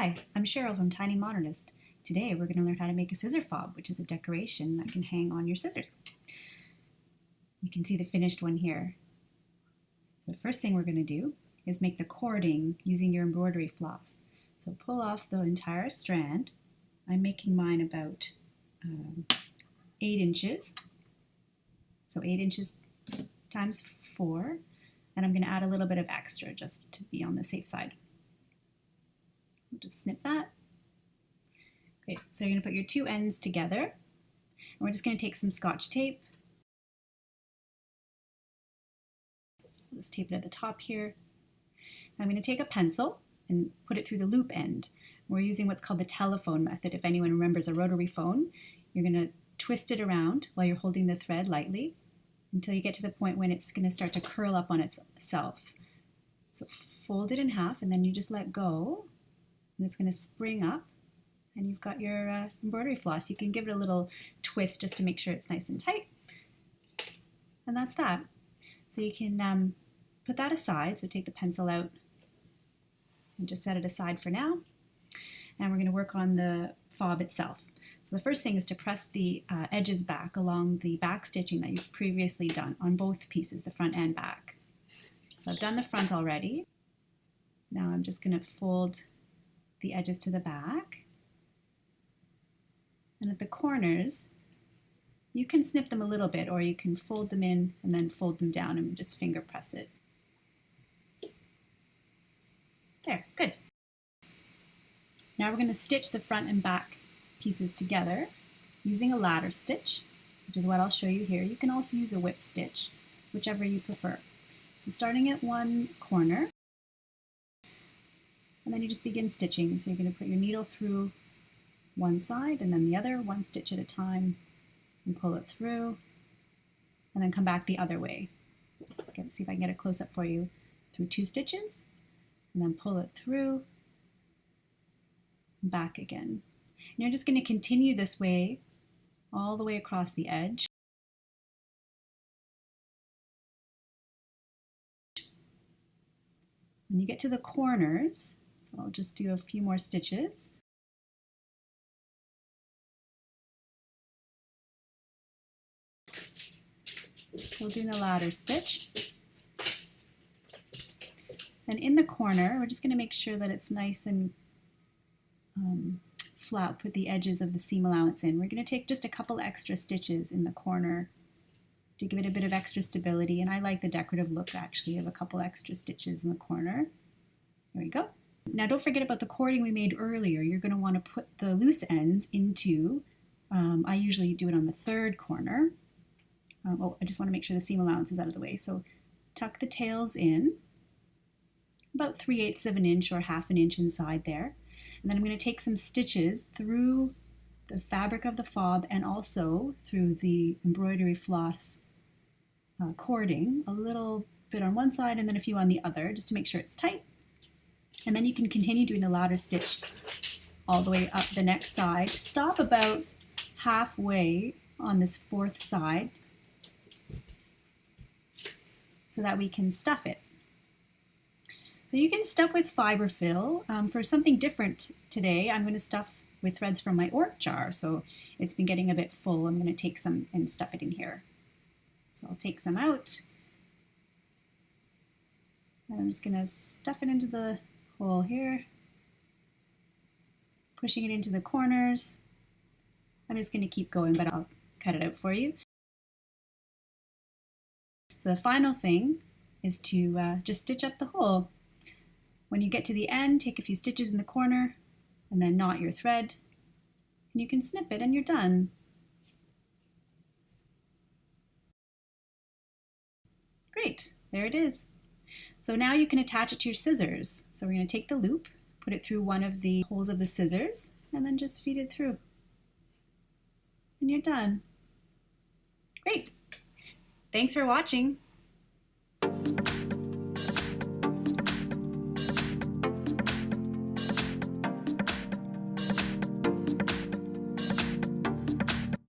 Hi, I'm Cheryl from Tiny Modernist. Today we're going to learn how to make a scissor fob, which is a decoration that can hang on your scissors. You can see the finished one here. So the first thing we're going to do is make the cording using your embroidery floss. So pull off the entire strand. I'm making mine about 8 inches. So 8 inches times 4. And I'm going to add a little bit of extra just to be on the safe side. We'll just snip that. Great, so you're going to put your two ends together, and we're just going to take some Scotch tape. We'll just tape it at the top here. I'm going to take a pencil and put it through the loop end. We're using what's called the telephone method. If anyone remembers a rotary phone, you're going to twist it around while you're holding the thread lightly until you get to the point when it's going to start to curl up on itself. So fold it in half and then you just let go. And it's going to spring up, and you've got your embroidery floss. You can give it a little twist just to make sure it's nice and tight. And that's that. So you can put that aside. So take the pencil out and just set it aside for now. And we're going to work on the fob itself. So the first thing is to press the edges back along the back stitching that you've previously done on both pieces, the front and back. So I've done the front already. Now I'm just going to fold the edges to the back, and at the corners you can snip them a little bit, or you can fold them in and then fold them down and just finger press it. There, good. Now we're going to stitch the front and back pieces together using a ladder stitch, which is what I'll show you here. You can also use a whip stitch, whichever you prefer. So starting at one corner, and then you just begin stitching. So you're going to put your needle through one side and then the other, one stitch at a time, and pull it through, and then come back the other way. Okay, see if I can get a close-up for you. Through 2 stitches, and then pull it through, and back again. And you're just going to continue this way all the way across the edge. When you get to the corners, so I'll just do a few more stitches. We'll do the ladder stitch. And in the corner, we're just going to make sure that it's nice and flat. Put the edges of the seam allowance in. We're going to take just a couple extra stitches in the corner to give it a bit of extra stability. And I like the decorative look actually of a couple extra stitches in the corner. There we go. Now don't forget about the cording we made earlier. You're going to want to put the loose ends into, I usually do it on the 3rd corner. I just want to make sure the seam allowance is out of the way. So tuck the tails in, about 3/8 of an inch or 1/2 an inch inside there. And then I'm going to take some stitches through the fabric of the fob and also through the embroidery floss cording, a little bit on one side and then a few on the other, just to make sure it's tight. And then you can continue doing the ladder stitch all the way up the next side. Stop about halfway on this 4th side so that we can stuff it. So you can stuff with fiberfill. For something different today, I'm going to stuff with threads from my orc jar. So it's been getting a bit full. I'm going to take some and stuff it in here. So I'll take some out. And I'm just going to stuff it into the hole here, pushing it into the corners. I'm just going to keep going, but I'll cut it out for you. So the final thing is to just stitch up the hole. When you get to the end, take a few stitches in the corner and then knot your thread, and you can snip it and you're done. Great, there it is. So now you can attach it to your scissors. So we're going to take the loop, put it through one of the holes of the scissors, and then just feed it through. And you're done. Great. Thanks for watching.